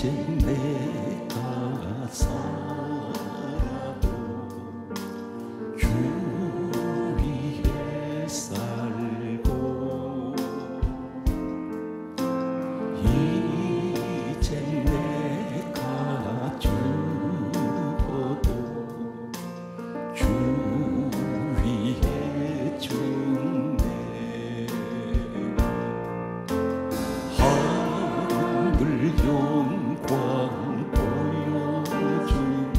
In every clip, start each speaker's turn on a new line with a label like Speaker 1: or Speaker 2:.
Speaker 1: 이제 내가 살아도 주 위에 살고 이제 내가 죽어도 주 위에 죽네. 하늘 영광 보여주며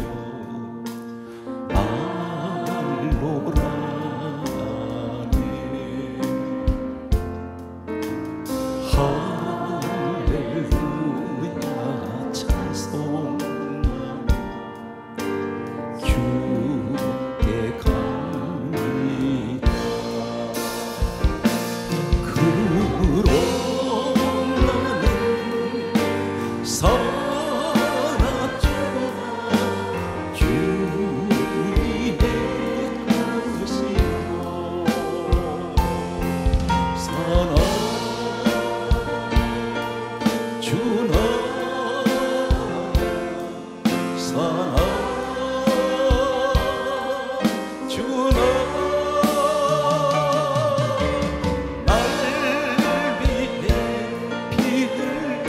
Speaker 1: 알로라네. 할렐루야 찬송하며 주께 갑니다. 그로 나는 살았죠. 주 위에 가시고 살아 주나 살아 주나 날 위해 피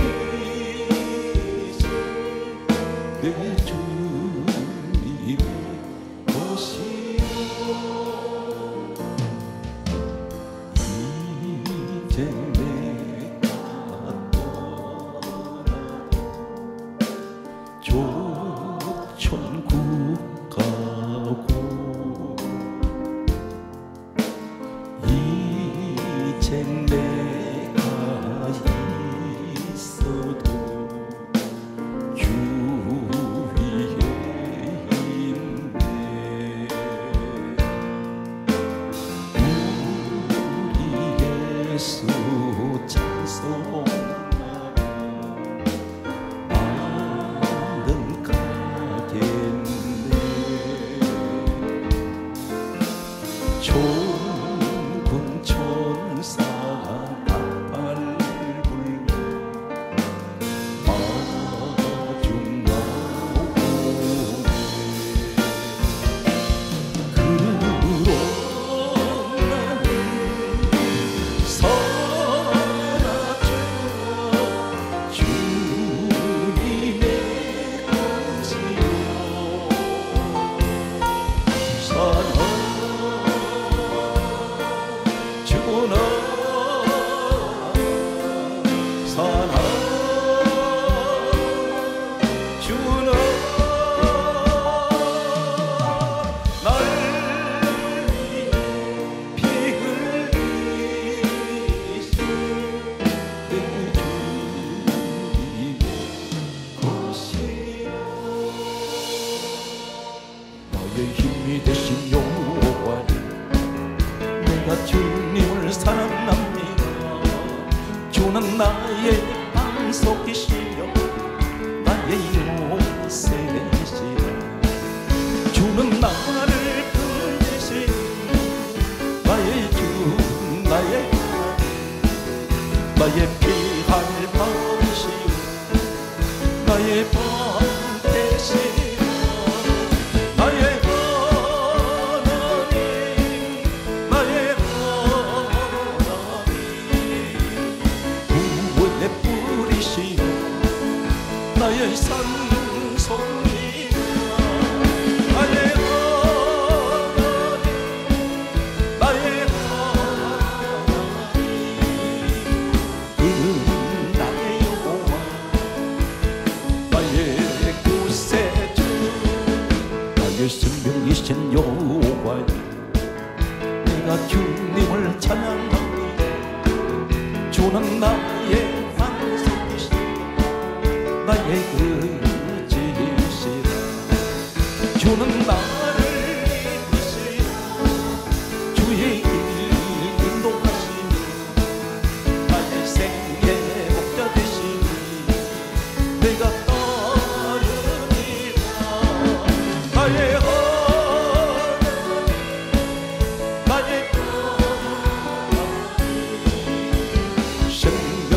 Speaker 1: 흘리신 내 주님의 것이요. 이제 내가 떠나도 조천국 가고 이제 내가 있어도 주 위에 있네. 우리 예수 찬송하며 나는 가겠네. 종군 천사 나팔 불며 마중 나오네. 그로 나는 살았죠. 주님의 것이요. 살아 주나 살아 주나 날 위해 피 흘리신 내 주님의 것이요. 나의 힘이 되신 여호와 내가 주님을 사랑합니다. 주는 나의 반석이시며 나의 요새시라. 주는 나를 건지신 나의 주 나의 하나님, 나의 피할 방이시오 나의 방 되시오 나의 하나님 나의 하나님. 구원의 뿌리시오 나의 산소리가 나의 하나님 나의 하나님. 그는 나의 여호와 나의 구세주 나의 생명이신 여호와 내가 주님을 찬양합니다. 주는 나의 반석이시오 나의 의지시라. 주는 나를 이끄시오 주의 길 인도하시니 나의 생의 목자 되시니 내가 따르리라. 나의 하나님 나의 하나님 생명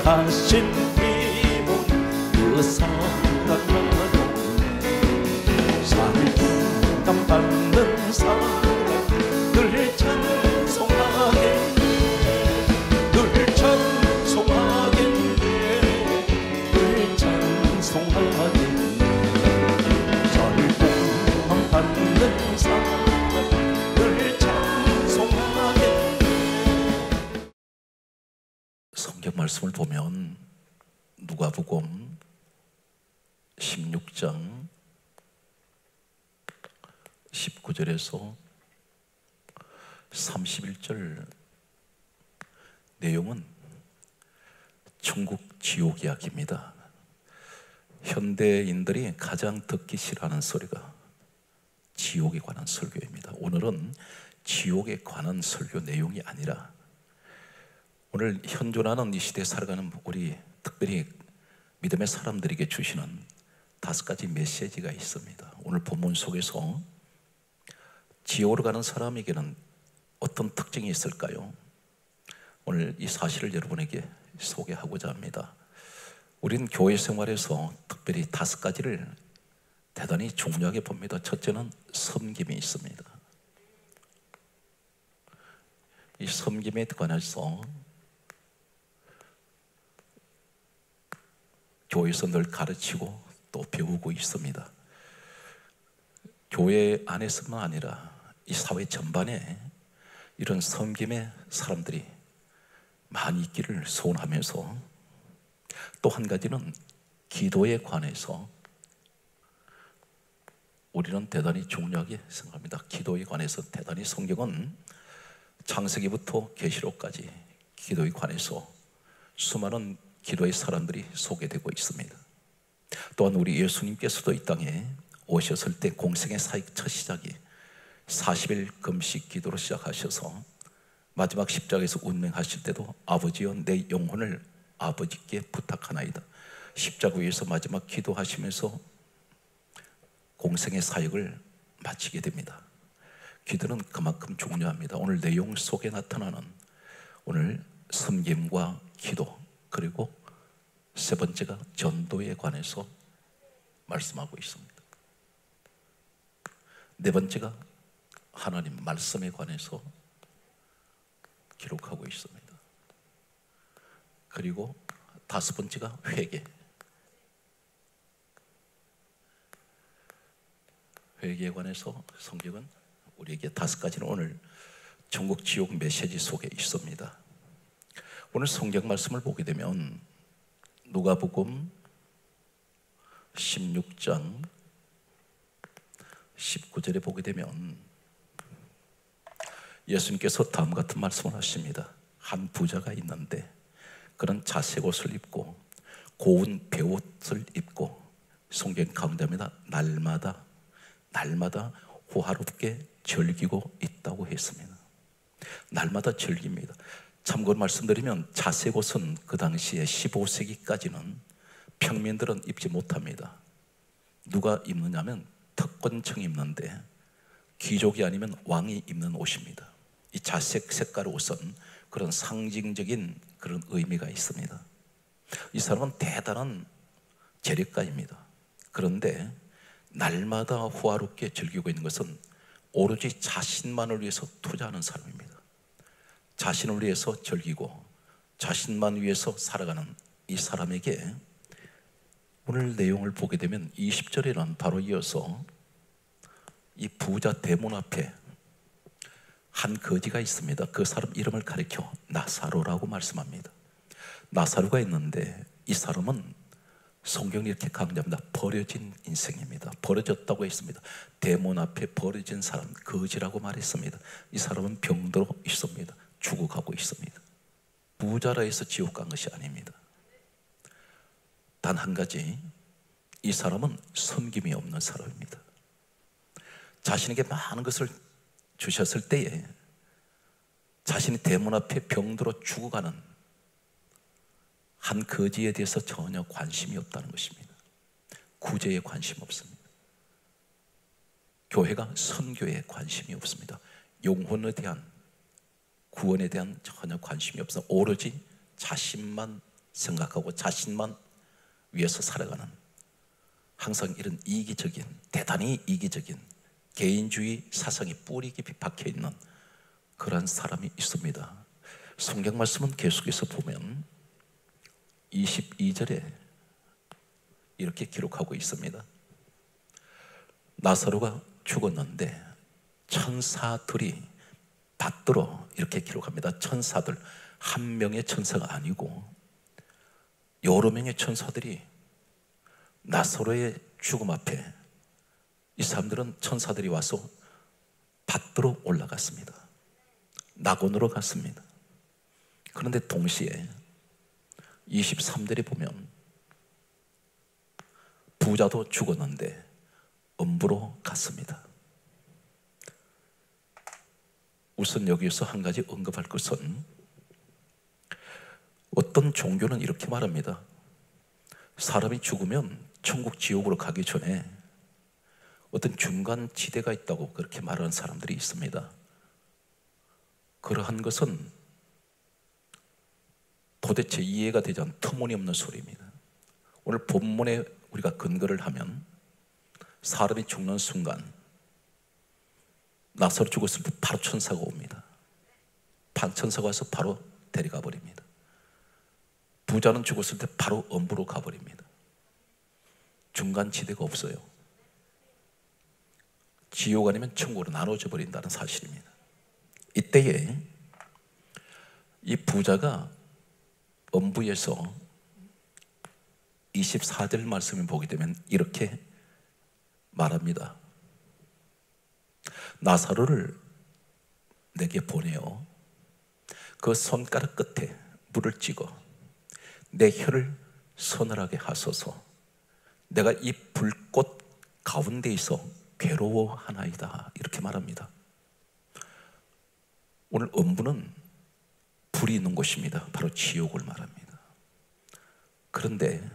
Speaker 1: 하신 이분 그 사랑으로 살균감 받는 사랑 늘 찬송하게 늘 찬송하게 늘 찬송하게 살균감 받는 사랑 늘 찬송하게.
Speaker 2: 성경 말씀을 보면 누가복음 16장 19절에서 31절 내용은 천국 지옥 이야기입니다. 현대인들이 가장 듣기 싫어하는 소리가 지옥에 관한 설교입니다. 오늘은 지옥에 관한 설교 내용이 아니라 오늘 현존하는 이 시대에 살아가는 우리 특별히 믿음의 사람들에게 주시는 5가지 메시지가 있습니다. 오늘 본문 속에서 지옥으로 가는 사람에게는 어떤 특징이 있을까요? 오늘 이 사실을 여러분에게 소개하고자 합니다. 우린 교회 생활에서 특별히 5가지를 대단히 중요하게 봅니다. 첫째는 섬김이 있습니다. 이 섬김에 관해서 교회에서 늘 가르치고 또 배우고 있습니다. 교회 안에서만 아니라 이 사회 전반에 이런 섬김의 사람들이 많이 있기를 소원하면서 또 한 가지는 기도에 관해서 우리는 대단히 중요하게 생각합니다. 기도에 관해서 대단히 성경은 창세기부터 계시록까지 기도에 관해서 수많은 기도의 사람들이 소개되고 있습니다. 또한 우리 예수님께서도 이 땅에 오셨을 때 공생의 사역 첫 시작이 40일 금식 기도로 시작하셔서 마지막 십자가에서 운명하실 때도 아버지여 내 영혼을 아버지께 부탁하나이다. 십자가 위에서 마지막 기도하시면서 공생의 사역을 마치게 됩니다. 기도는 그만큼 중요합니다. 오늘 내용 속에 나타나는 오늘 섬김과 기도, 그리고 세 번째가 전도에 관해서 말씀하고 있습니다. 네 번째가 하나님 말씀에 관해서 기록하고 있습니다. 그리고 5번째가 회개. 회개에 관해서 성경은 우리에게 5가지는 오늘 천국 지옥 메시지 속에 있습니다. 오늘 성경 말씀을 보게 되면 누가복음 16장 19절에 보게 되면 예수님께서 다음 같은 말씀을 하십니다. 한 부자가 있는데 그런 자색 옷을 입고 고운 베옷을 입고 성경 가운데입니다. 날마다 호화롭게 즐기고 있다고 했습니다. 날마다 즐깁니다. 참고로 말씀드리면 자색 옷은 그 당시에 15세기까지는 평민들은 입지 못합니다. 누가 입느냐면 특권층이 입는데 귀족이 아니면 왕이 입는 옷입니다. 이 자색 색깔의 옷은 그런 상징적인 그런 의미가 있습니다. 이 사람은 대단한 재력가입니다. 그런데 날마다 호화롭게 즐기고 있는 것은 오로지 자신만을 위해서 투자하는 사람입니다. 자신을 위해서 즐기고 자신만 위해서 살아가는 이 사람에게 오늘 내용을 보게 되면 20절에는 바로 이어서 이 부자 대문 앞에 한 거지가 있습니다. 그 사람 이름을 가리켜 나사로라고 말씀합니다. 나사로가 있는데 이 사람은 성경이 이렇게 강조합니다. 버려진 인생입니다. 버려졌다고 했습니다. 대문 앞에 버려진 사람, 거지라고 말했습니다. 이 사람은 병들어 있습니다. 죽어가고 있습니다. 부자라 해서 지옥 간 것이 아닙니다. 단 한 가지, 이 사람은 섬김이 없는 사람입니다. 자신에게 많은 것을 주셨을 때에 자신이 대문 앞에 병들어 죽어가는 한 거지에 대해서 전혀 관심이 없다는 것입니다. 구제에 관심 없습니다. 교회가 선교에 관심이 없습니다. 영혼에 대한 구원에 대한 전혀 관심이 없어 오로지 자신만 생각하고 자신만 위해서 살아가는 항상 이런 이기적인, 대단히 이기적인 개인주의 사상이 뿌리 깊이 박혀 있는 그런 사람이 있습니다. 성경 말씀은 계속해서 보면 22절에 이렇게 기록하고 있습니다. 나사로가 죽었는데 천사들이 받들어, 이렇게 기록합니다. 천사들, 한 명의 천사가 아니고 여러 명의 천사들이 나사로의 죽음 앞에 이 사람들은 천사들이 와서 받들어 올라갔습니다. 낙원으로 갔습니다. 그런데 동시에 23절에 보면 부자도 죽었는데 음부로 갔습니다. 우선 여기서 한 가지 언급할 것은 어떤 종교는 이렇게 말합니다. 사람이 죽으면 천국 지옥으로 가기 전에 어떤 중간 지대가 있다고 그렇게 말하는 사람들이 있습니다. 그러한 것은 도대체 이해가 되지 않는 터무니없는 소리입니다. 오늘 본문에 우리가 근거를 하면 사람이 죽는 순간 나사로 죽었을 때 바로 천사가 옵니다. 천사가 와서 바로 데려가 버립니다. 부자는 죽었을 때 바로 음부로 가버립니다. 중간 지대가 없어요. 지옥 아니면 천국으로 나눠져 버린다는 사실입니다. 이때에 이 부자가 음부에서 24절 말씀을 보게 되면 이렇게 말합니다. 나사로를 내게 보내어 그 손가락 끝에 물을 찍어 내 혀를 서늘하게 하소서. 내가 이 불꽃 가운데에서 괴로워하나이다. 이렇게 말합니다. 오늘 음부는 불이 있는 곳입니다. 바로 지옥을 말합니다. 그런데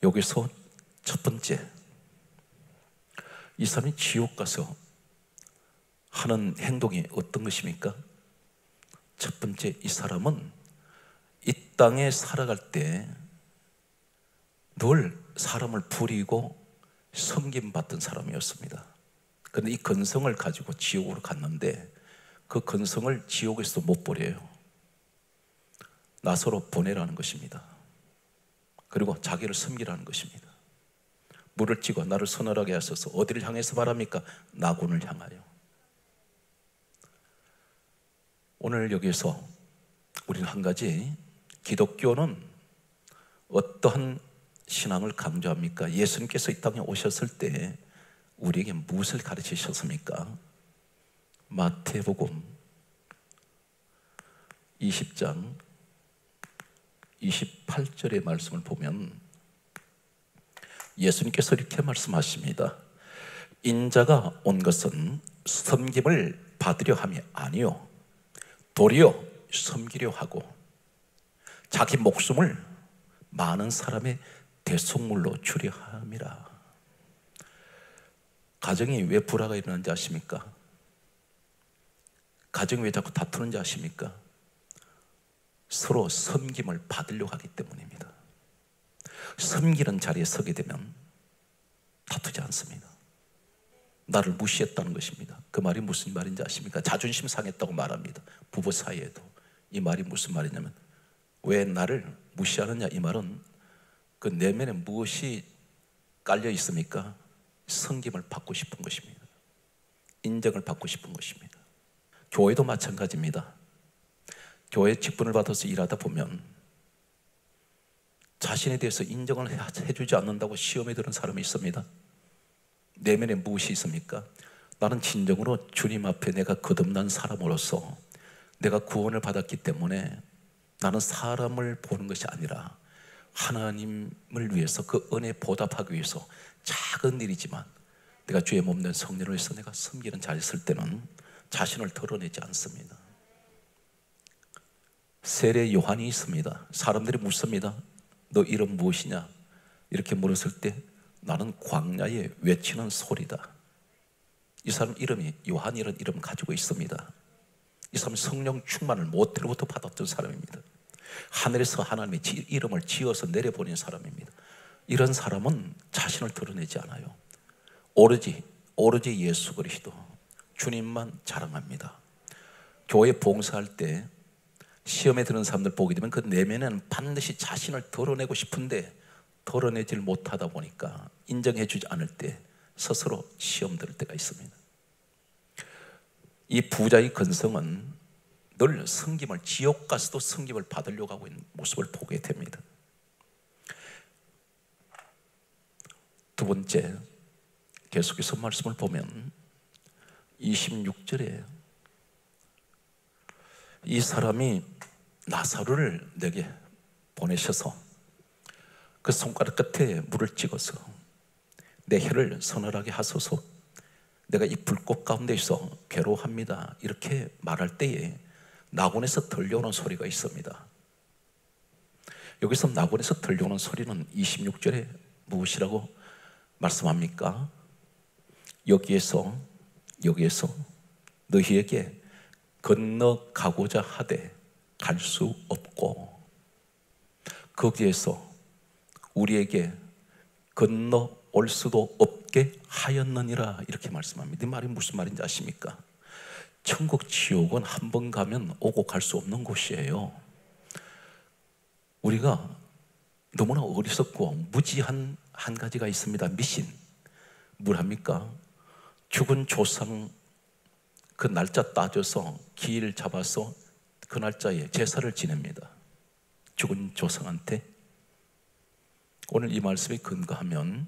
Speaker 2: 여기서 첫 번째, 이 사람이 지옥 가서 하는 행동이 어떤 것입니까? 첫 번째, 이 사람은 이 땅에 살아갈 때 늘 사람을 부리고 섬김받던 사람이었습니다. 그런데 이 근성을 가지고 지옥으로 갔는데 그 근성을 지옥에서 못 버려요. 나사로 보내라는 것입니다. 그리고 자기를 섬기라는 것입니다. 물을 찍어 나를 서늘하게 하셔서 어디를 향해서 말합니까? 낙원을 향하여. 오늘 여기서 우리는 한 가지, 기독교는 어떠한 신앙을 강조합니까? 예수님께서 이 땅에 오셨을 때 우리에게 무엇을 가르치셨습니까? 마태복음 20장 28절의 말씀을 보면 예수님께서 이렇게 말씀하십니다. 인자가 온 것은 섬김을 받으려 함이 아니요 도리어 섬기려 하고 자기 목숨을 많은 사람의 대속물로 주려 함이라. 가정이 왜 불화가 일어나는지 아십니까? 가정이 왜 자꾸 다투는지 아십니까? 서로 섬김을 받으려고 하기 때문입니다. 섬기는 자리에 서게 되면 다투지 않습니다. 나를 무시했다는 것입니다. 그 말이 무슨 말인지 아십니까? 자존심 상했다고 말합니다. 부부 사이에도. 이 말이 무슨 말이냐면 왜 나를 무시하느냐, 이 말은 그 내면에 무엇이 깔려 있습니까? 섬김을 받고 싶은 것입니다. 인정을 받고 싶은 것입니다. 교회도 마찬가지입니다. 교회 직분을 받아서 일하다 보면 자신에 대해서 인정을 해주지 않는다고 시험에 드는 사람이 있습니다. 내면에 무엇이 있습니까? 나는 진정으로 주님 앞에 내가 거듭난 사람으로서 내가 구원을 받았기 때문에 나는 사람을 보는 것이 아니라 하나님을 위해서 그 은혜에 보답하기 위해서 작은 일이지만 내가 주의 몸된 성령을 위해서 내가 섬기는 자리에 있을 때는 자신을 드러내지 않습니다. 세례 요한이 있습니다. 사람들이 묻습니다. 너 이름 무엇이냐? 이렇게 물었을 때 나는 광야에 외치는 소리다. 이 사람 이름이 요한이라는 이름을 가지고 있습니다. 이 사람은 성령 충만을 모태로부터 받았던 사람입니다. 하늘에서 하나님의 이름을 지어서 내려보낸 사람입니다. 이런 사람은 자신을 드러내지 않아요. 오로지 예수 그리스도 주님만 자랑합니다. 교회 봉사할 때 시험에 드는 사람들 보게 되면 그 내면에는 반드시 자신을 드러내고 싶은데 드러내질 못하다 보니까 인정해주지 않을 때 스스로 시험 들 때가 있습니다. 이 부자의 근성은 늘 섬김을, 지옥 가서도 섬김을 받으려고 하고 있는 모습을 보게 됩니다. 두 번째, 계속해서 말씀을 보면 26절에 이 사람이 나사로를 내게 보내셔서 그 손가락 끝에 물을 찍어서 내 혀를 서늘하게 하소서, 내가 이 불꽃 가운데서 괴로워합니다. 이렇게 말할 때에 나곤에서 들려오는 소리가 있습니다. 여기서 나곤에서 들려오는 소리는 26절에 무엇이라고 말씀합니까? 여기에서 너희에게 건너가고자 하되 갈 수 없고 거기에서 우리에게 건너올 수도 없게 하였느니라, 이렇게 말씀합니다. 이 말이 무슨 말인지 아십니까? 천국 지옥은 한 번 가면 오고 갈 수 없는 곳이에요. 우리가 너무나 어리석고 무지한 한 가지가 있습니다. 미신. 뭐랍니까? 죽은 조상 그 날짜 따져서 기일 잡아서 그 날짜에 제사를 지냅니다. 죽은 조상한테. 오늘 이 말씀에 근거하면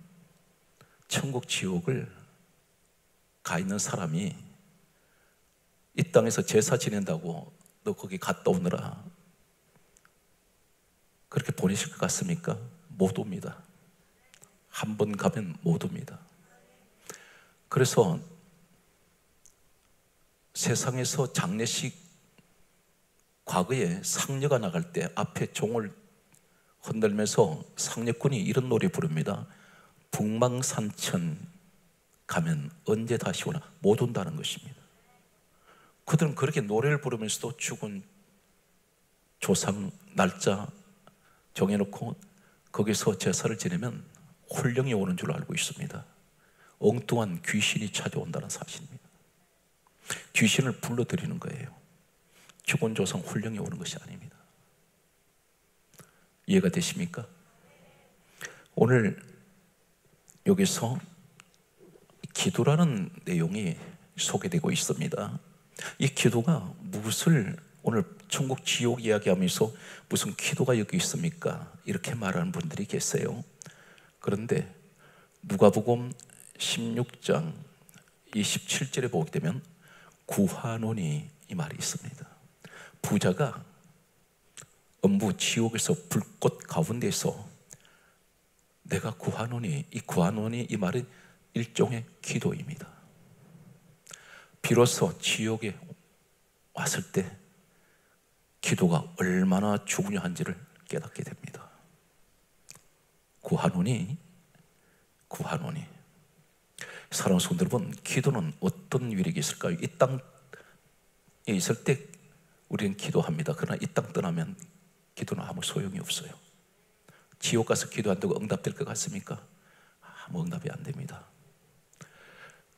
Speaker 2: 천국 지옥을 가 있는 사람이 이 땅에서 제사 지낸다고 너 거기 갔다 오느라 그렇게 보내실 것 같습니까? 못 옵니다. 한 번 가면 못 옵니다. 그래서 세상에서 장례식, 과거에 상녀가 나갈 때 앞에 종을 흔들면서 상녀꾼이 이런 노래 부릅니다. 북망산천 가면 언제 다시 오나, 못 온다는 것입니다. 그들은 그렇게 노래를 부르면서도 죽은 조상 날짜 정해놓고 거기서 제사를 지내면 혼령이 오는 줄 알고 있습니다. 엉뚱한 귀신이 찾아온다는 사실입니다. 귀신을 불러들이는 거예요. 죽은 조상 혼령이 오는 것이 아닙니다. 이해가 되십니까? 오늘 여기서 기도라는 내용이 소개되고 있습니다. 이 기도가 무엇을, 오늘 천국 지옥 이야기하면서 무슨 기도가 여기 있습니까? 이렇게 말하는 분들이 계세요. 그런데 누가복음 16장 27절에 보게 되면 구하노니, 이 말이 있습니다. 부자가 음부 지옥에서 불꽃 가운데서 내가 구하노니, 이 구하노니 이 말은 일종의 기도입니다. 비로소 지옥에 왔을 때 기도가 얼마나 중요한지를 깨닫게 됩니다. 구하노니, 구하노니. 사랑하는 성도 여러분, 기도는 어떤 위력이 있을까요? 이 땅에 있을 때 우리는 기도합니다. 그러나 이 땅 떠나면 기도는 아무 소용이 없어요. 지옥 가서 기도한다고 응답될 것 같습니까? 아무 응답이 안 됩니다.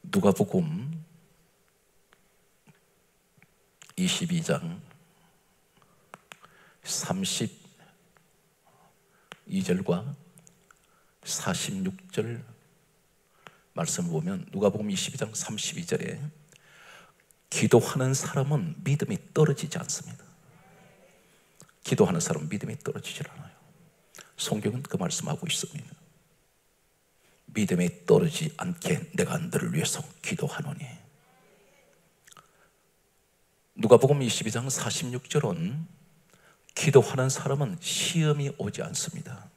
Speaker 2: 누가복음 22장 32절과 46절 말씀을 보면 누가복음 22장 32절에 기도하는 사람은 믿음이 떨어지지 않습니다. 기도하는 사람은 믿음이 떨어지질 않아요. 성경은 그 말씀하고 있습니다. 믿음이 떨어지지 않게 내가 너를 위해서 기도하노니. 누가복음 22장 46절은 기도하는 사람은 시험이 오지 않습니다.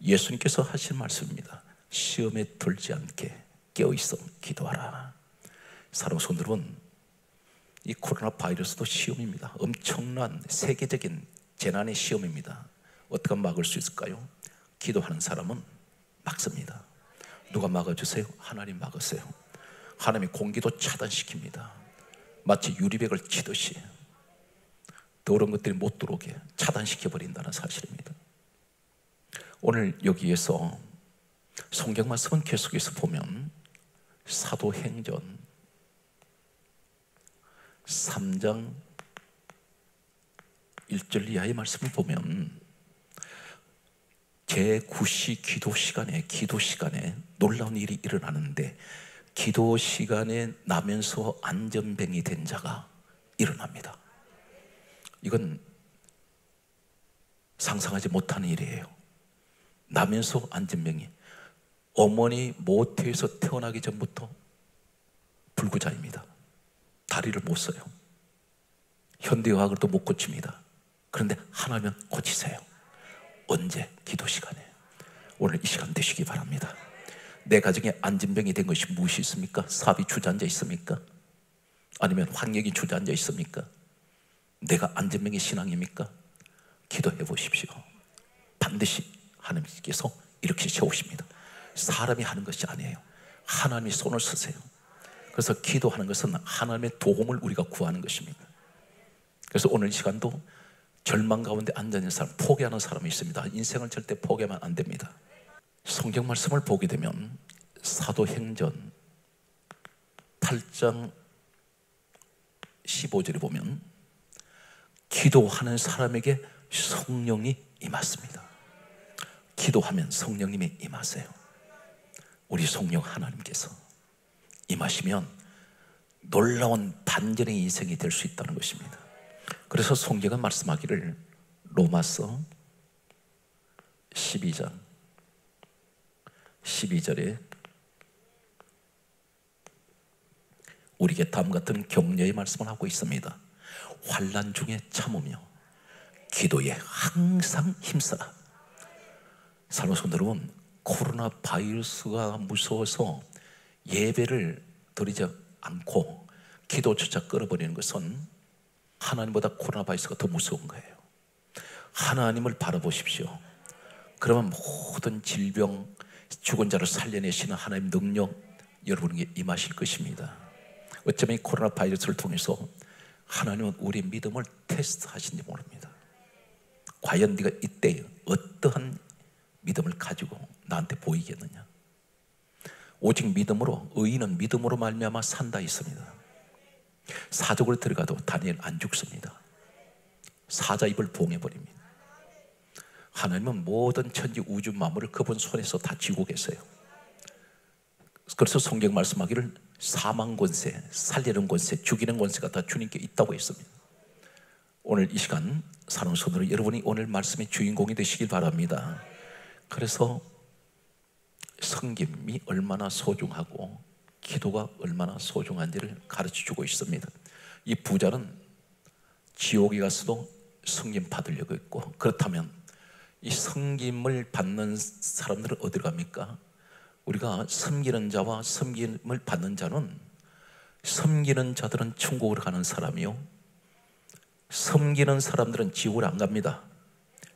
Speaker 2: 예수님께서 하신 말씀입니다. 시험에 들지 않게 깨어있어 기도하라. 사랑하는 성도 여러분, 이 코로나 바이러스도 시험입니다. 엄청난 세계적인 재난의 시험입니다. 어떻게 막을 수 있을까요? 기도하는 사람은 막습니다. 누가 막아주세요? 하나님 막으세요. 하나님이 공기도 차단시킵니다. 마치 유리백을 치듯이 더러운 것들이 못 들어오게 차단시켜버린다는 사실입니다. 오늘 여기에서 성경 말씀은 계속해서 보면 사도행전 3장 1절 이하의 말씀을 보면 제9시 기도 시간에 놀라운 일이 일어나는데, 기도 시간에 나면서 안전병이 된 자가 일어납니다. 이건 상상하지 못하는 일이에요. 나면서 안전병이, 어머니 모태에서 태어나기 전부터 불구자입니다. 다리를 못 써요. 현대의학으로도 못 고칩니다. 그런데 하나면 고치세요. 언제? 기도 시간에. 오늘 이 시간 되시기 바랍니다. 내 가정에 안진병이 된 것이 무엇이 있습니까? 사업이 주저앉아 있습니까? 아니면 환경이 주저앉아 있습니까? 내가 안진병의 신앙입니까? 기도해 보십시오. 반드시 하나님께서 이렇게 세우십니다. 사람이 하는 것이 아니에요. 하나님이 손을 쓰세요. 그래서 기도하는 것은 하나님의 도움을 우리가 구하는 것입니다. 그래서 오늘 이 시간도 절망 가운데 앉아있는 사람, 포기하는 사람이 있습니다. 인생을 절대 포기하면 안 됩니다. 성경 말씀을 보게 되면 사도행전 8장 15절에 보면 기도하는 사람에게 성령이 임했습니다. 기도하면 성령님이 임하세요. 우리 성령 하나님께서 임하시면 놀라운 반전의 인생이 될 수 있다는 것입니다. 그래서 성경은 말씀하기를 로마서 12장 12절에 우리에게 다음과 같은 격려의 말씀을 하고 있습니다. 환난 중에 참으며 기도에 항상 힘써라. 사랑하는 성도 여러분, 코로나 바이러스가 무서워서 예배를 드리지 않고 기도조차 끊어버리는 것은 하나님보다 코로나 바이러스가 더 무서운 거예요. 하나님을 바라보십시오. 그러면 모든 질병, 죽은 자를 살려내시는 하나님의 능력 여러분에게 임하실 것입니다. 어쩌면 이 코로나 바이러스를 통해서 하나님은 우리 믿음을 테스트하신지 모릅니다. 과연 네가 이때 어떠한 믿음을 가지고 나한테 보이겠느냐. 오직 믿음으로, 의인은 믿음으로 말미암아 산다 있습니다. 사족을 들어가도 다니엘 안 죽습니다. 사자 입을 봉해버립니다. 하나님은 모든 천지 우주 만물을 그분 손에서 다 쥐고 계세요. 그래서 성경 말씀하기를 사망 권세, 살리는 권세, 죽이는 권세가 다 주님께 있다고 했습니다. 오늘 이 시간 사랑하는 성도들, 여러분이 오늘 말씀의 주인공이 되시길 바랍니다. 그래서 성김이 얼마나 소중하고 기도가 얼마나 소중한지를 가르쳐주고 있습니다. 이 부자는 지옥에 가서도 섬김 받으려고 했고, 그렇다면 이 섬김을 받는 사람들은 어디로 갑니까? 우리가 섬기는 자와 섬김을 받는 자는, 섬기는 자들은 천국으로 가는 사람이요, 섬기는 사람들은 지옥으로 안 갑니다.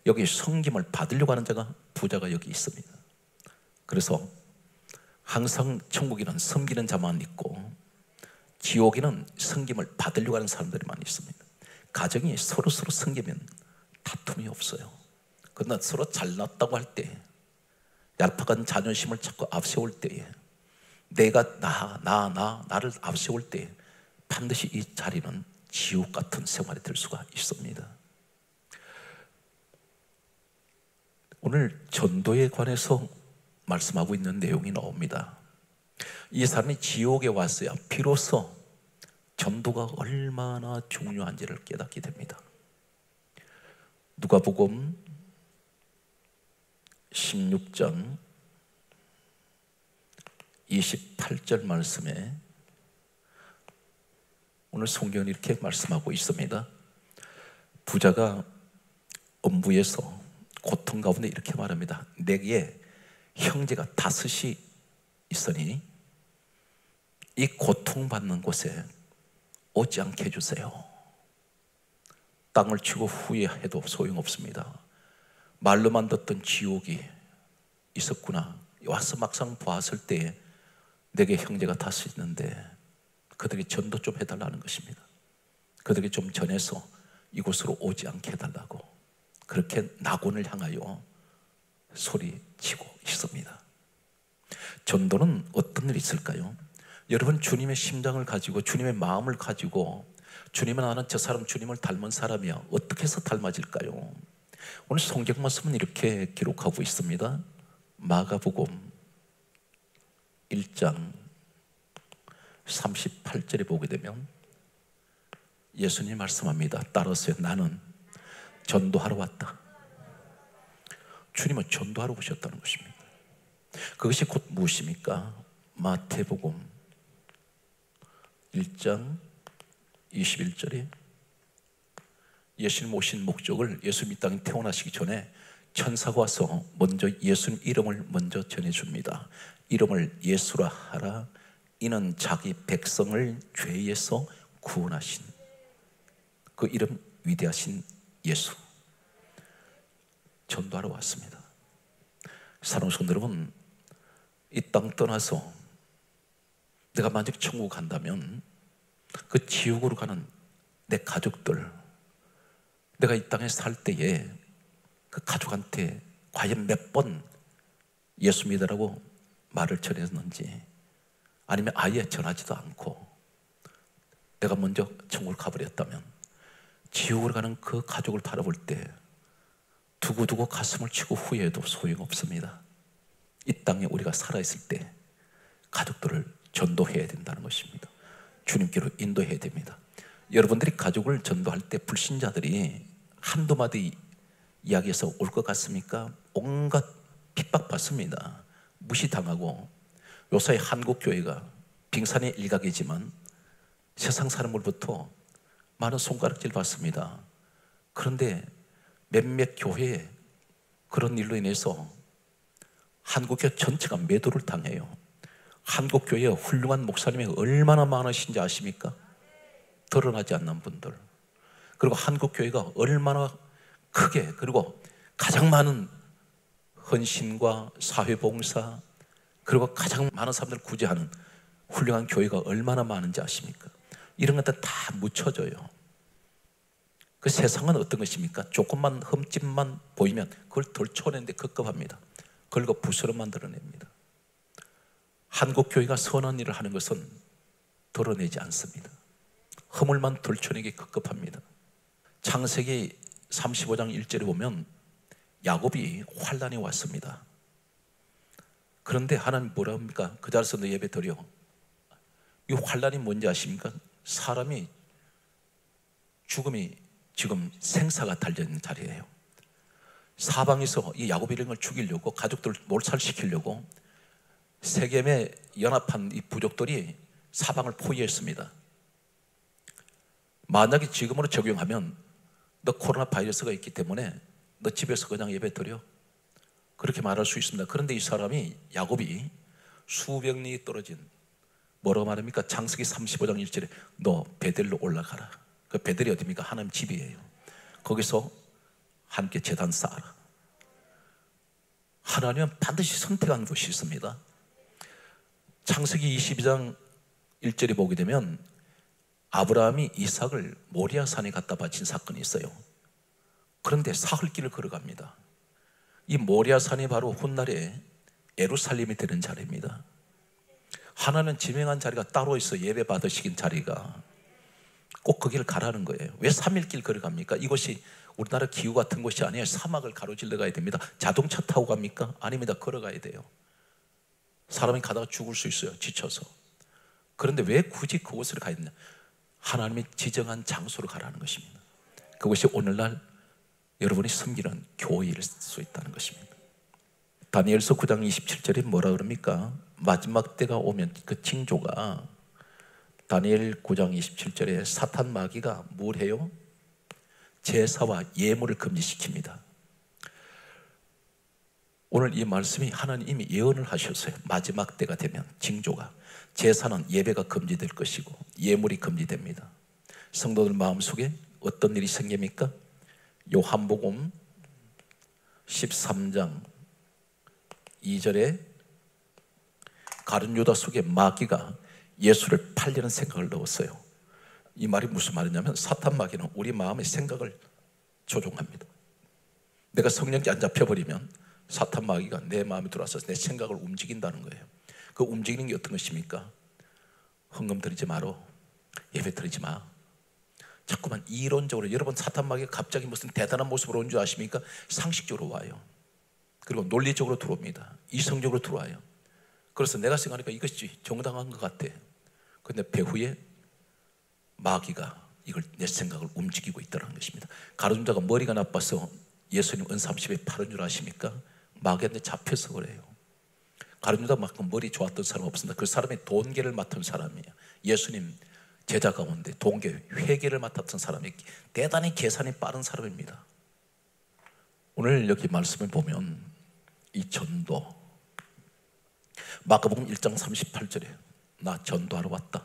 Speaker 2: 여기 섬김을 받으려고 하는 자가, 부자가 여기 있습니다. 그래서 항상 천국에는 섬기는 자만 있고 지옥에는 섬김을 받으려고 하는 사람들이 있습니다. 가정이 서로 섬기면 다툼이 없어요. 그러나 서로 잘났다고 할 때, 얄팍한 자존심을 자꾸 앞세울 때에, 내가 나를 앞세울 때 반드시 이 자리는 지옥 같은 생활이 될 수가 있습니다. 오늘 전도에 관해서 말씀하고 있는 내용이 나옵니다. 이 사람이 지옥에 왔어야 비로소 전도가 얼마나 중요한지를 깨닫게 됩니다. 누가복음 16장 28절 말씀에 오늘 성경은 이렇게 말씀하고 있습니다. 부자가 음부에서 고통 가운데 이렇게 말합니다. 내게 형제가 5이 있으니 이 고통받는 곳에 오지 않게 해주세요. 땅을 치고 후회해도 소용없습니다. 말로만 듣던 지옥이 있었구나. 와서 막상 보았을 때 내게 형제가 5 있는데 그들에게 전도 좀 해달라는 것입니다. 그들에게 좀 전해서 이곳으로 오지 않게 해달라고, 그렇게 낙원을 향하여 소리치고 있습니다. 전도는 어떤 일이 있을까요? 여러분, 주님의 심장을 가지고 주님의 마음을 가지고 주님은 나는 저 사람 주님을 닮은 사람이야, 어떻게 해서 닮아질까요? 오늘 성경 말씀은 이렇게 기록하고 있습니다. 마가복음 1장 38절에 보게 되면 예수님 말씀합니다. 따라서요. 나는 전도하러 왔다. 주님은 전도하러 오셨다는 것입니다. 그것이 곧 무엇입니까? 마태복음 1장 21절에 예수님 오신 목적을, 예수님 이 땅에 태어나시기 전에 천사가 와서 먼저 예수님 이름을 먼저 전해줍니다. 이름을 예수라 하라. 이는 자기 백성을 죄에서 구원하신 그 이름 위대하신 예수. 전도하러 왔습니다. 사랑하는 성도 여러분, 이 땅 떠나서 내가 만약 천국 간다면 그 지옥으로 가는 내 가족들, 내가 이 땅에 살 때에 그 가족한테 과연 몇 번 예수 믿으라고 말을 전했는지, 아니면 아예 전하지도 않고 내가 먼저 천국을 가버렸다면 지옥으로 가는 그 가족을 바라볼 때 두고두고 가슴을 치고 후회해도 소용없습니다. 이 땅에 우리가 살아있을 때 가족들을 전도해야 된다는 것입니다. 주님께로 인도해야 됩니다. 여러분들이 가족을 전도할 때 불신자들이 한두 마디 이야기해서 올 것 같습니까? 온갖 핍박받습니다. 무시당하고, 요새 한국교회가 빙산의 일각이지만 세상 사람으로부터 많은 손가락질 받습니다. 그런데 몇몇 교회에 그런 일로 인해서 한국교회 전체가 매도를 당해요. 한국교회에 훌륭한 목사님이 얼마나 많으신지 아십니까? 드러나지 않는 분들. 그리고 한국교회가 얼마나 크게, 그리고 가장 많은 헌신과 사회봉사, 그리고 가장 많은 사람들을 구제하는 훌륭한 교회가 얼마나 많은지 아십니까? 이런 것들 다 묻혀져요. 그 세상은 어떤 것입니까? 조금만 흠집만 보이면 그걸 덜쳐내는데 급급합니다. 긁어 부스럼 만들어냅니다. 한국교회가 선한 일을 하는 것은 드러내지 않습니다. 허물만 덜쳐내기 급급합니다. 창세기 35장 1절에 보면 야곱이 환난이 왔습니다. 그런데 하나님 뭐라 합니까? 그 자리에서 너 예배 드려. 이 환난이 뭔지 아십니까? 사람이 죽음이 지금 생사가 달려있는 자리예요. 사방에서 이 야곱 일행을 죽이려고, 가족들을 몰살시키려고 세겜에 연합한 이 부족들이 사방을 포위했습니다. 만약에 지금으로 적용하면 너 코로나 바이러스가 있기 때문에 너 집에서 그냥 예배 드려. 그렇게 말할 수 있습니다. 그런데 이 사람이, 야곱이 수백里떨어진, 뭐라고 말합니까? 창세기 35장 1절에 너 베델로 올라가라. 그 베델이 어디입니까? 하나님 집이에요. 거기서 함께 제단 쌓아라. 하나님은 반드시 선택한 것이 있습니다. 창세기 22장 1절에 보게 되면 아브라함이 이삭을 모리아 산에 갖다 바친 사건이 있어요. 그런데 사흘길을 걸어갑니다. 이 모리아 산이 바로 훗날에 예루살렘이 되는 자리입니다. 하나는 지명한 자리가 따로 있어. 예배 받으시긴 자리가 꼭 거기를 가라는 거예요. 왜 3일길 걸어갑니까? 이곳이 우리나라 기후 같은 곳이 아니에요. 사막을 가로질러 가야 됩니다. 자동차 타고 갑니까? 아닙니다. 걸어가야 돼요. 사람이 가다가 죽을 수 있어요, 지쳐서. 그런데 왜 굳이 그곳을 가야 되냐? 하나님이 지정한 장소로 가라는 것입니다. 그것이 오늘날 여러분이 섬기는 교회일 수 있다는 것입니다. 다니엘서 9장 27절에 뭐라 그럽니까? 마지막 때가 오면 그 징조가, 다니엘 9장 27절에 사탄 마귀가 뭘 해요? 제사와 예물을 금지시킵니다. 오늘 이 말씀이 하나님 이미 예언을 하셨어요. 마지막 때가 되면 징조가, 제사는 예배가 금지될 것이고 예물이 금지됩니다. 성도들 마음속에 어떤 일이 생깁니까? 요한복음 13장 2절에 가룟 유다 속에 마귀가 예수를 팔려는 생각을 넣었어요. 이 말이 무슨 말이냐면, 사탄 마귀는 우리 마음의 생각을 조종합니다. 내가 성령께 안 잡혀버리면 사탄 마귀가 내 마음에 들어와서 내 생각을 움직인다는 거예요. 그 움직이는 게 어떤 것입니까? 헌금 드리지 마라, 예배 드리지 마. 자꾸만 이론적으로, 여러분 사탄 마귀가 갑자기 무슨 대단한 모습으로 온 줄 아십니까? 상식적으로 와요. 그리고 논리적으로 들어옵니다. 이성적으로 들어와요. 그래서 내가 생각하니까 이것이 정당한 것 같아. 그런데 배후에 마귀가 이걸 내 생각을 움직이고 있다는 것입니다. 가룟유다가 머리가 나빠서 예수님 은삼십에 팔은 줄 아십니까? 마귀한테 잡혀서 그래요. 가룟유다만큼 머리 좋았던 사람 없습니다. 그 사람이 돈계를 맡은 사람이에요. 예수님 제자 가운데 돈계, 회계를 맡았던 사람이 대단히 계산이 빠른 사람입니다. 오늘 여기 말씀을 보면 이 전도, 마가복음 1장 38절에 나 전도하러 왔다,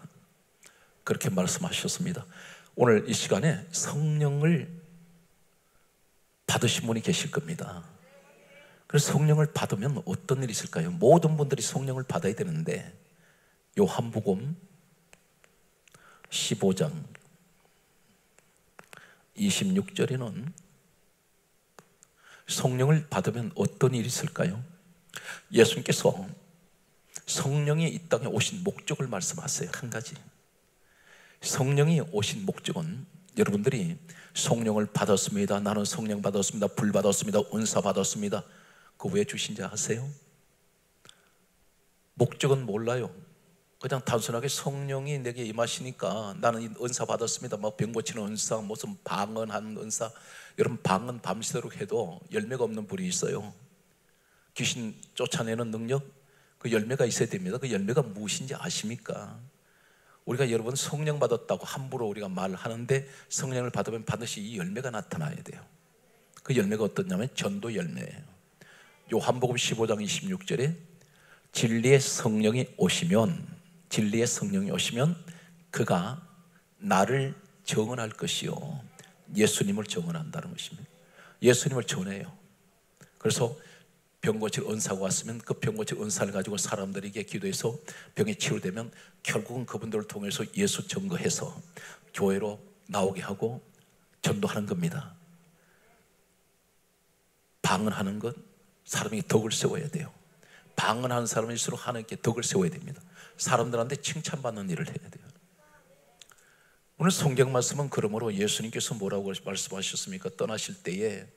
Speaker 2: 그렇게 말씀하셨습니다. 오늘 이 시간에 성령을 받으신 분이 계실 겁니다. 그래서 성령을 받으면 어떤 일이 있을까요? 모든 분들이 성령을 받아야 되는데, 요한복음 15장 26절에는 성령을 받으면 어떤 일이 있을까요? 예수님께서 성령이 이 땅에 오신 목적을 말씀하세요. 한 가지. 성령이 오신 목적은, 여러분들이 성령을 받았습니다, 나는 성령 받았습니다, 불 받았습니다, 은사 받았습니다, 그거 왜 주신지 아세요? 목적은 몰라요. 그냥 단순하게 성령이 내게 임하시니까 나는 은사 받았습니다, 뭐 병 고치는 은사, 무슨 방언하는 은사. 여러분, 방언 밤새도록 해도 열매가 없는 불이 있어요. 귀신 쫓아내는 능력, 그 열매가 있어야 됩니다. 그 열매가 무엇인지 아십니까? 우리가 여러분 성령 받았다고 함부로 우리가 말하는데, 성령을 받으면 반드시 이 열매가 나타나야 돼요. 그 열매가 어떠냐면 전도 열매예요. 요한복음 15장 26절에 진리의 성령이 오시면, 진리의 성령이 오시면 그가 나를 증언할 것이요, 예수님을 증언한다는 것입니다. 예수님을 전해요. 그래서 병 고칠 은사가 왔으면 그 병 고칠 은사를 가지고 사람들에게 기도해서 병이 치유되면 결국은 그분들을 통해서 예수 증거해서 교회로 나오게 하고 전도하는 겁니다. 방언하는 것, 사람이 덕을 세워야 돼요. 방언하는 사람일수록 하나님께 덕을 세워야 됩니다. 사람들한테 칭찬받는 일을 해야 돼요. 오늘 성경 말씀은 그러므로 예수님께서 뭐라고 말씀하셨습니까? 떠나실 때에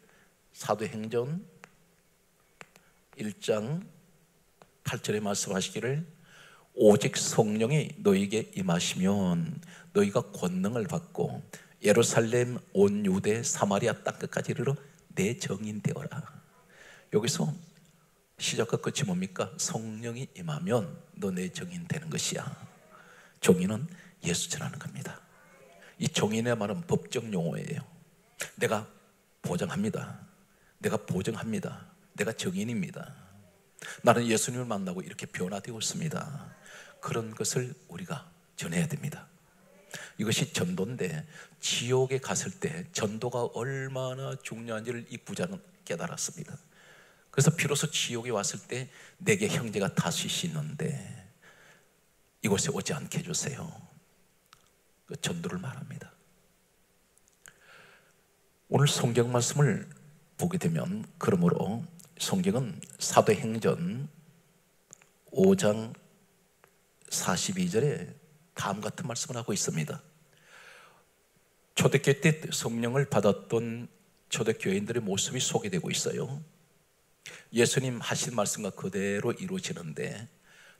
Speaker 2: 사도행전 1장 8절에 말씀하시기를, 오직 성령이 너희에게 임하시면 너희가 권능을 받고 예루살렘, 온 유대, 사마리아 땅끝까지 이르러 내 증인 되어라. 여기서 시작과 끝이 뭡니까? 성령이 임하면 너 내 증인 되는 것이야. 증인은 예수 전하는 겁니다. 이 증인의 말은 법적 용어예요. 내가 보장합니다. 내가 보증합니다. 내가 증인입니다. 나는 예수님을 만나고 이렇게 변화되었습니다. 그런 것을 우리가 전해야 됩니다. 이것이 전도인데, 지옥에 갔을 때 전도가 얼마나 중요한지를 이 부자는 깨달았습니다. 그래서 비로소 지옥에 왔을 때 내게 형제가 다시 있는데 이곳에 오지 않게 해주세요. 그 전도를 말합니다. 오늘 성경 말씀을 보게 되면, 그러므로 성경은 사도행전 5장 42절에 다음 같은 말씀을 하고 있습니다. 초대교회 때 성령을 받았던 초대교인들의 모습이 소개되고 있어요. 예수님 하신 말씀과 그대로 이루어지는데,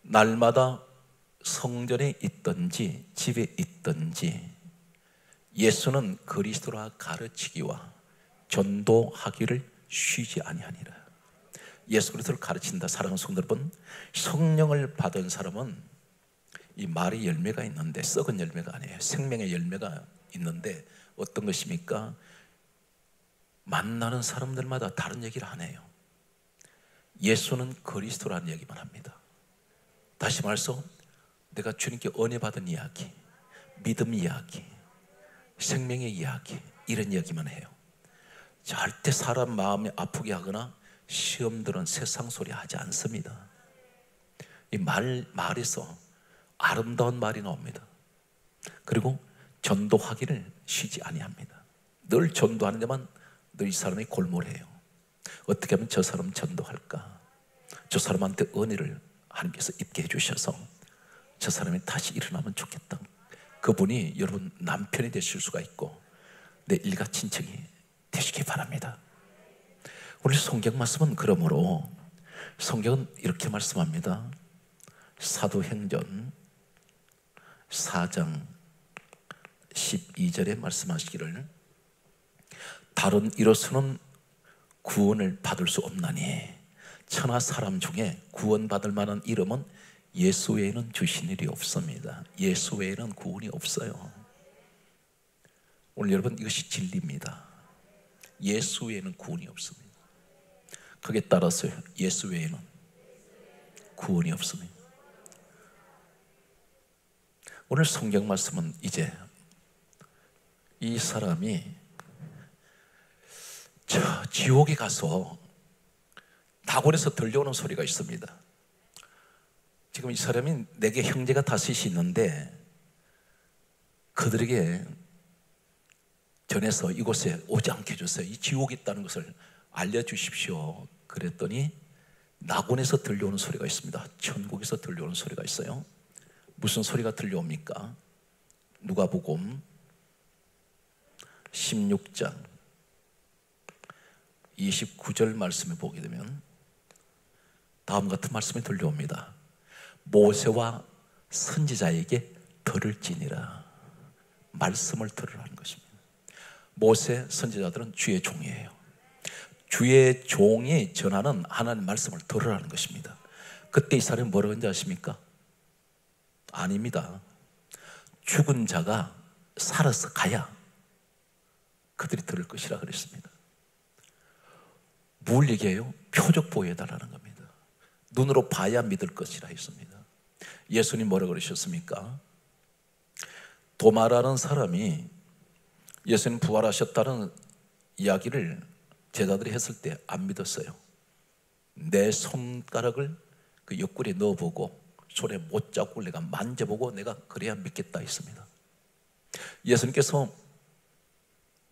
Speaker 2: 날마다 성전에 있든지 집에 있든지 예수는 그리스도라 가르치기와 전도하기를 쉬지 아니하니라. 예수 그리스도를 가르친다. 사랑하는 성도 여러분, 성령을 받은 사람은 이 말의 열매가 있는데 썩은 열매가 아니에요. 생명의 열매가 있는데 어떤 것입니까? 만나는 사람들마다 다른 얘기를 안 해요. 예수는 그리스도라는 얘기만 합니다. 다시 말해서 내가 주님께 은혜 받은 이야기, 믿음 이야기, 생명의 이야기, 이런 이야기만 해요. 절대 사람 마음이 아프게 하거나 시험들은 세상 소리 하지 않습니다. 이 말에서 아름다운 말이 나옵니다. 그리고 전도하기를 쉬지 아니합니다. 늘 전도하는 데만 늘 이 사람이 골몰해요. 어떻게 하면 저 사람 전도할까? 저 사람한테 은혜를 하나님께서 입게 해주셔서 저 사람이 다시 일어나면 좋겠다. 그분이 여러분 남편이 되실 수가 있고 내 일가 친척이 되시기 바랍니다. 우리 성경 말씀은, 그러므로 성경은 이렇게 말씀합니다. 사도행전 4장 12절에 말씀하시기를, 다른 이로서는 구원을 받을 수 없나니 천하 사람 중에 구원받을 만한 이름은 예수 외에는 주신 일이 없습니다. 예수 외에는 구원이 없어요. 오늘 여러분, 이것이 진리입니다. 예수 외에는 구원이 없습니다. 거기에 따라서 예수 외에는 구원이 없습니다. 오늘 성경 말씀은 이제 이 사람이 저 지옥에 가서 낙원에서 들려오는 소리가 있습니다. 지금 이 사람이 내게 형제가 다섯이 있는데 그들에게 전해서 이곳에 오지 않게 해주세요. 이 지옥이 있다는 것을 알려주십시오. 그랬더니 낙원에서 들려오는 소리가 있습니다. 천국에서 들려오는 소리가 있어요. 무슨 소리가 들려옵니까? 누가복음 16장 29절 말씀을 보게 되면 다음 같은 말씀이 들려옵니다. 모세와 선지자에게 들을지니라. 말씀을 들으라는 것입니다. 모세, 선지자들은 주의 종이에요. 주의 종이 전하는 하나님 말씀을 들으라는 것입니다. 그때 이 사람이 뭐라고 했는지 아십니까? 아닙니다. 죽은 자가 살아서 가야 그들이 들을 것이라 그랬습니다. 뭘 얘기해요? 표적 보여달라는 겁니다. 눈으로 봐야 믿을 것이라 했습니다. 예수님 뭐라고 그러셨습니까? 도마라는 사람이 예수님 부활하셨다는 이야기를 제자들이 했을 때 안 믿었어요. 내 손가락을 그 옆구리에 넣어보고 손에 못자국을 내가 만져보고 내가 그래야 믿겠다 했습니다. 예수님께서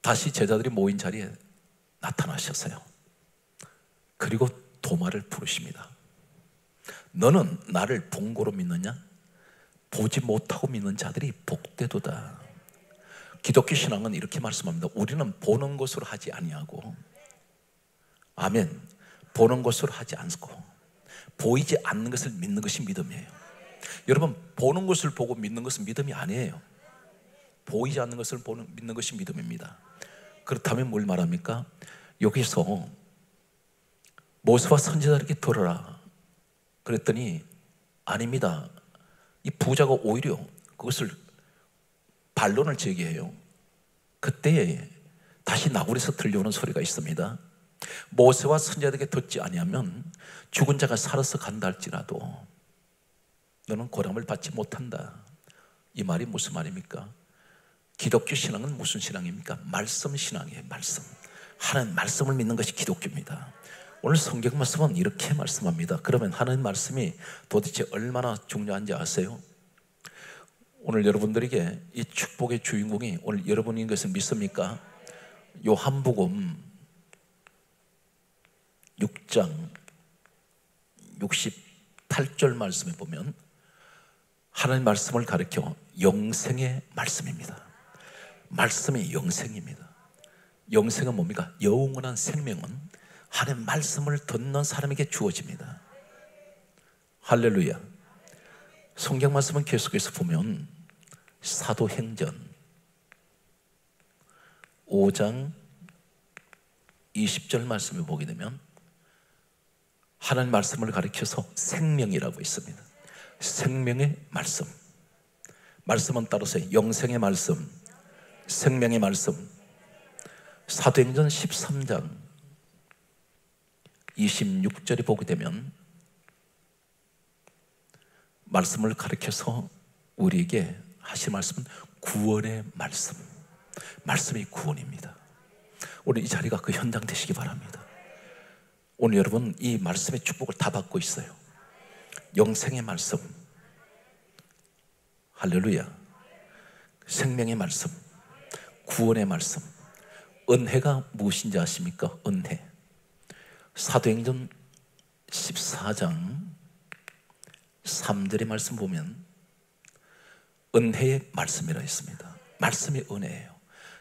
Speaker 2: 다시 제자들이 모인 자리에 나타나셨어요. 그리고 도마를 부르십니다. 너는 나를 본고로 믿느냐? 보지 못하고 믿는 자들이 복되도다. 기독교 신앙은 이렇게 말씀합니다. 우리는 보는 것으로 하지 아니하고, 아멘, 보는 것으로 하지 않고 보이지 않는 것을 믿는 것이 믿음이에요. 여러분, 보는 것을 보고 믿는 것은 믿음이 아니에요. 보이지 않는 것을 믿는 것이 믿음입니다. 그렇다면 뭘 말합니까? 여기서 모세와 선지자에게 들어라 그랬더니 아닙니다. 이 부자가 오히려 그것을 반론을 제기해요. 그때 다시 나굴에서 들려오는 소리가 있습니다. 모세와 선지자에게 듣지 아니하면 죽은 자가 살아서 간다 할지라도 너는 고난을 받지 못한다. 이 말이 무슨 말입니까? 기독교 신앙은 무슨 신앙입니까? 말씀 신앙이에요. 말씀. 하나님 말씀을 믿는 것이 기독교입니다. 오늘 성경 말씀은 이렇게 말씀합니다. 그러면 하나님 말씀이 도대체 얼마나 중요한지 아세요? 오늘 여러분들에게 이 축복의 주인공이 오늘 여러분인 것을 믿습니까? 요한복음 6장 68절 말씀에 보면 하나님 말씀을 가리켜 영생의 말씀입니다. 말씀이 영생입니다. 영생은 뭡니까? 영원한 생명은 하나님 말씀을 듣는 사람에게 주어집니다. 할렐루야. 성경 말씀은 계속해서 보면 사도행전 5장 20절 말씀을 보게 되면 하나님 말씀을 가리켜서 생명이라고 있습니다. 생명의 말씀. 말씀은 따로서 영생의 말씀, 생명의 말씀. 사도행전 13장 26절에 보게 되면 말씀을 가리켜서 우리에게 하신 말씀은 구원의 말씀. 말씀이 구원입니다. 오늘 이 자리가 그 현장 되시기 바랍니다. 오늘 여러분 이 말씀의 축복을 다 받고 있어요. 영생의 말씀, 할렐루야. 생명의 말씀, 구원의 말씀. 은혜가 무엇인지 아십니까? 은혜. 사도행전 14장 3절의 말씀 보면 은혜의 말씀이라 했습니다. 말씀이 은혜예요.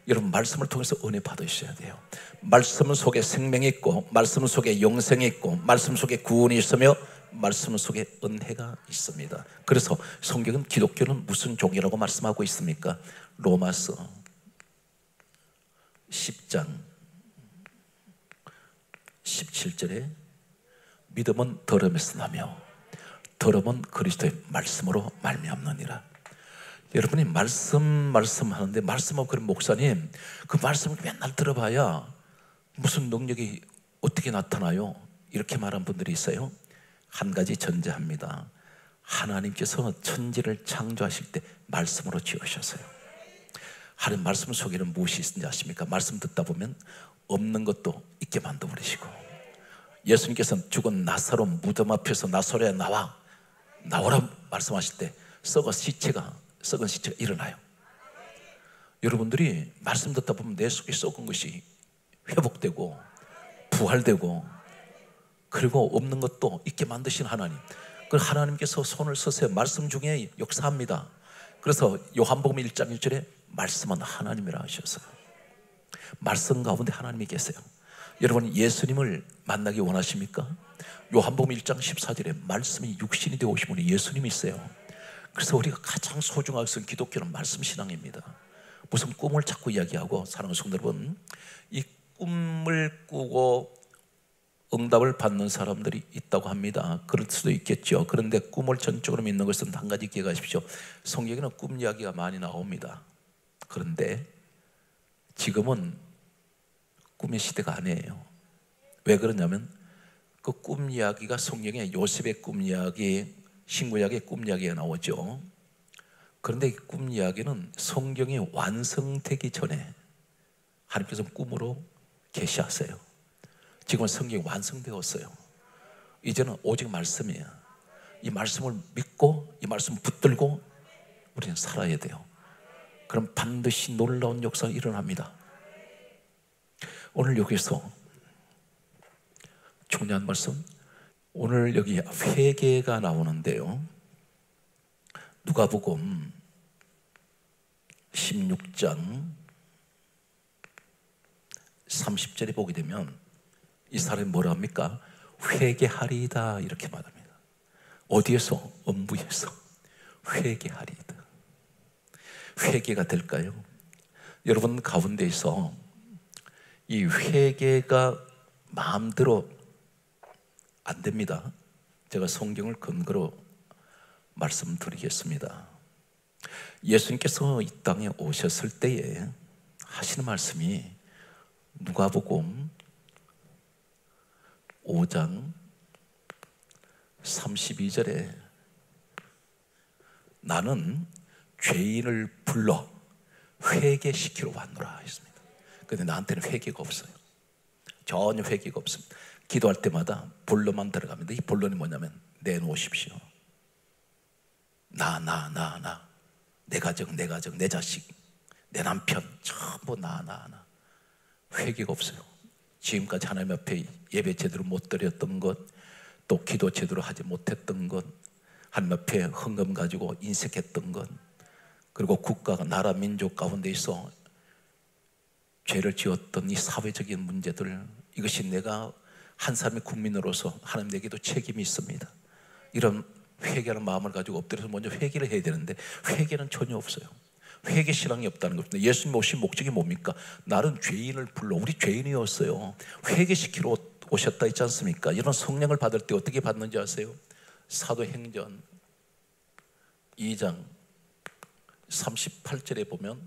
Speaker 2: 여러분 말씀을 통해서 은혜 받으셔야 돼요. 말씀 속에 생명이 있고 말씀 속에 영생이 있고 말씀 속에 구원이 있으며 말씀 속에 은혜가 있습니다. 그래서 성경은 기독교는 무슨 종이라고 말씀하고 있습니까? 로마서 10장 17절에 믿음은 들음에서 나며 들음은 그리스도의 말씀으로 말미암느니라. 여러분이 말씀하는데 말씀하고 그런 목사님 그 말씀을 맨날 들어봐야 무슨 능력이 어떻게 나타나요? 이렇게 말한 분들이 있어요. 한 가지 전제합니다. 하나님께서 천지를 창조하실 때 말씀으로 지으셨어요. 하나님 말씀 속에는 무엇이 있는지 아십니까? 말씀 듣다 보면 없는 것도 있게 만들어버리시고 예수님께서는 죽은 나사로 무덤 앞에서 나사로야 나오라 말씀하실 때 썩은 시체가 일어나요. 여러분들이 말씀 듣다 보면 내 속에 썩은 것이 회복되고 부활되고 그리고 없는 것도 있게 만드신 하나님. 그 하나님께서 손을 써서 말씀 중에 역사합니다. 그래서 요한복음 1장 1절에 말씀은 하나님이라 하셨어요. 말씀 가운데 하나님이 계세요. 여러분 예수님을 만나기 원하십니까? 요한복음 1장 14절에 말씀이 육신이 되어 오신 분이 예수님이 있어요. 그래서 우리가 가장 소중하게 쓴 기독교는 말씀 신앙입니다. 무슨 꿈을 자꾸 이야기하고 사랑하는 성도 여러분, 이 꿈을 꾸고 응답을 받는 사람들이 있다고 합니다. 그럴 수도 있겠죠. 그런데 꿈을 전적으로 믿는 것은 한 가지 기억하십시오. 성경에는 꿈 이야기가 많이 나옵니다. 그런데 지금은 꿈의 시대가 아니에요. 왜 그러냐면 그 꿈 이야기가 성경에 요셉의 꿈 이야기, 신구약의 꿈 이야기가 나오죠. 그런데 이 꿈 이야기는 성경이 완성되기 전에 하나님께서 꿈으로 계시하세요. 지금은 성경이 완성되었어요. 이제는 오직 말씀이에요. 이 말씀을 믿고 이 말씀을 붙들고 우리는 살아야 돼요. 그럼 반드시 놀라운 역사가 일어납니다. 오늘 여기서 중요한 말씀, 오늘 여기 회개가 나오는데요. 누가복음 16장 30절에 보게 되면 이 사람이 뭐라 합니까? 회개하리이다 이렇게 말합니다. 어디에서? 엄부에서 회개하리이다. 회개가 될까요? 여러분 가운데에서 이 회개가 마음대로 안 됩니다. 제가 성경을 근거로 말씀드리겠습니다. 예수님께서 이 땅에 오셨을 때에 하시는 말씀이 누가복음 5장 32절에 나는 죄인을 불러 회개시키러 왔노라 했습니다. 그런데 나한테는 회개가 없어요. 전혀 회개가 없습니다. 기도할 때마다 본론만 들어갑니다. 이 본론이 뭐냐면 내놓으십시오. 나, 내 가정, 내 자식, 내 남편, 전부 나. 회개가 없어요. 지금까지 하나님 앞에 예배 제대로 못 드렸던 것, 또 기도 제대로 하지 못했던 것, 하나님 앞에 헌금 가지고 인색했던 것, 그리고 국가가 나라 민족 가운데 있어 죄를 지었던 이 사회적인 문제들, 이것이 내가 한 사람의 국민으로서 하나님 내게도 책임이 있습니다. 이런 회개하는 마음을 가지고 엎드려서 먼저 회개를 해야 되는데 회개는 전혀 없어요. 회개 신앙이 없다는 겁니다. 예수님 오신 목적이 뭡니까? 나는 죄인을 불러, 우리 죄인이었어요. 회개시키러 오셨다 있지 않습니까? 이런 성령을 받을 때 어떻게 받는지 아세요? 사도행전 2장 38절에 보면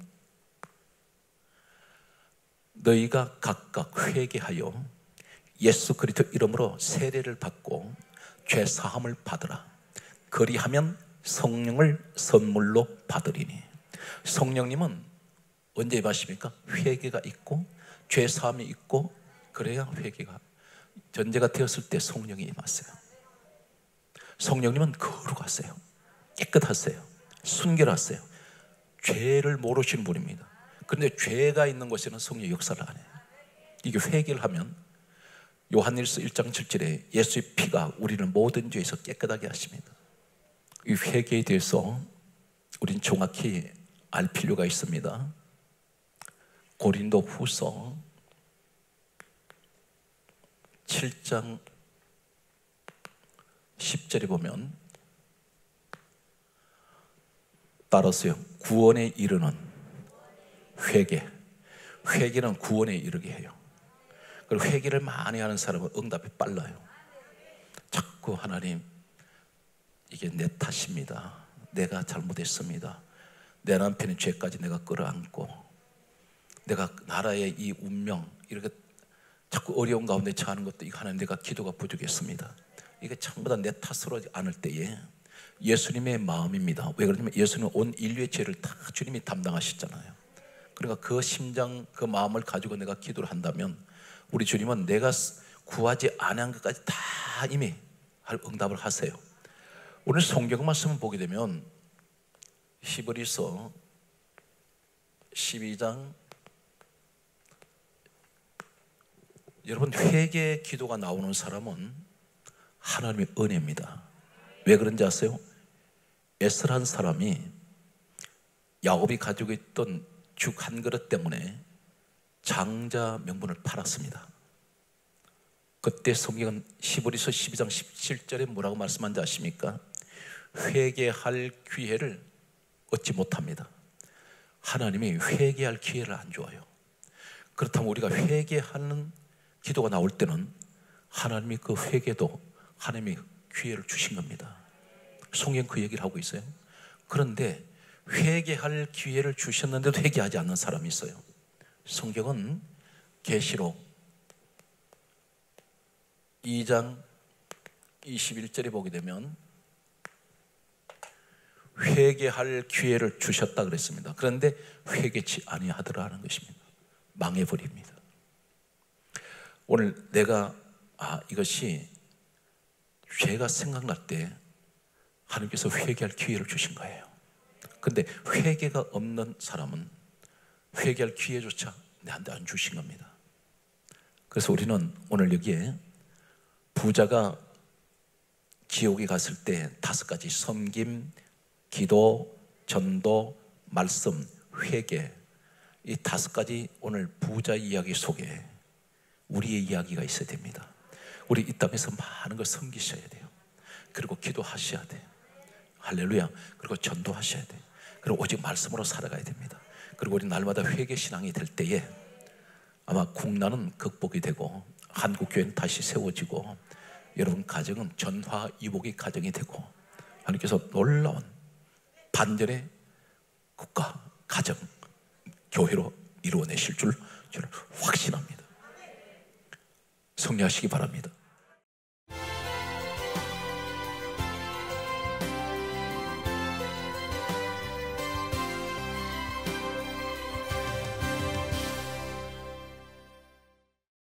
Speaker 2: 너희가 각각 회개하여 예수 그리스도 이름으로 세례를 받고 죄 사함을 받으라. 그리하면 성령을 선물로 받으리니. 성령님은 언제 임하십니까? 회개가 있고 죄 사함이 있고 그래야 회개가 전제가 되었을 때 성령이 임하세요. 성령님은 거룩하세요. 깨끗하세요. 순결하세요. 죄를 모르시는 분입니다. 그런데 죄가 있는 곳에는 성령의 역사를 안 해요. 이게 회개를 하면 요한일서 1장 7절에 예수의 피가 우리를 모든 죄에서 깨끗하게 하십니다. 이 회개에 대해서 우린 정확히 알 필요가 있습니다. 고린도 후서 7장 10절에 보면 따라서요, 구원에 이르는 회개는 구원에 이르게 해요. 그리고 회개를 많이 하는 사람은 응답이 빨라요. 자꾸 하나님, 이게 내 탓입니다. 내가 잘못했습니다. 내 남편의 죄까지 내가 끌어안고 내가 나라의 이 운명 이렇게 자꾸 어려운 가운데 처하는 것도 이거 하나님 내가 기도가 부족했습니다. 이게 전부 다 내 탓으로 않을 때에 예수님의 마음입니다. 왜 그러냐면 예수님은 온 인류의 죄를 다 주님이 담당하셨잖아요. 그러니까 그 심장, 그 마음을 가지고 내가 기도를 한다면 우리 주님은 내가 구하지 않은 것까지 다 이미 응답을 하세요. 오늘 성경 말씀을 보게 되면 히브리서 12장, 여러분 회개 기도가 나오는 사람은 하나님의 은혜입니다. 왜 그런지 아세요? 에스라는 사람이 야곱이 가지고 있던 죽 한 그릇 때문에 장자 명분을 팔았습니다. 그때 성경은 히브리서 12장 17절에 뭐라고 말씀한지 아십니까? 회개할 기회를 얻지 못합니다. 하나님이 회개할 기회를 안 줘요. 그렇다면 우리가 회개하는 기도가 나올 때는 하나님이 그 회개도 하나님이 기회를 주신 겁니다. 성경 그 얘기를 하고 있어요. 그런데 회개할 기회를 주셨는데도 회개하지 않는 사람이 있어요. 성경은 계시록 2장 21절에 보게 되면 회개할 기회를 주셨다 그랬습니다. 그런데 회개치 아니하더라는 것입니다. 망해버립니다. 오늘 내가 이것이 죄가 생각날 때 하나님께서 회개할 기회를 주신 거예요. 그런데 회개가 없는 사람은 회개할 기회조차 내한테 안 주신 겁니다. 그래서 우리는 오늘 여기에 부자가 지옥에 갔을 때 5가지 섬김, 기도, 전도, 말씀, 회개, 이 5가지 오늘 부자 이야기 속에 우리의 이야기가 있어야 됩니다. 우리 이 땅에서 많은 걸 섬기셔야 돼요. 그리고 기도하셔야 돼요. 할렐루야. 그리고 전도하셔야 돼요. 그리고 오직 말씀으로 살아가야 됩니다. 그리고 우리 날마다 회개 신앙이 될 때에 아마 국난은 극복이 되고 한국교회는 다시 세워지고 여러분 가정은 전화위복의 가정이 되고 하나님께서 놀라운 반전의 국가, 가정, 교회로 이루어내실 줄 저는 확신합니다. 승리하시기 바랍니다.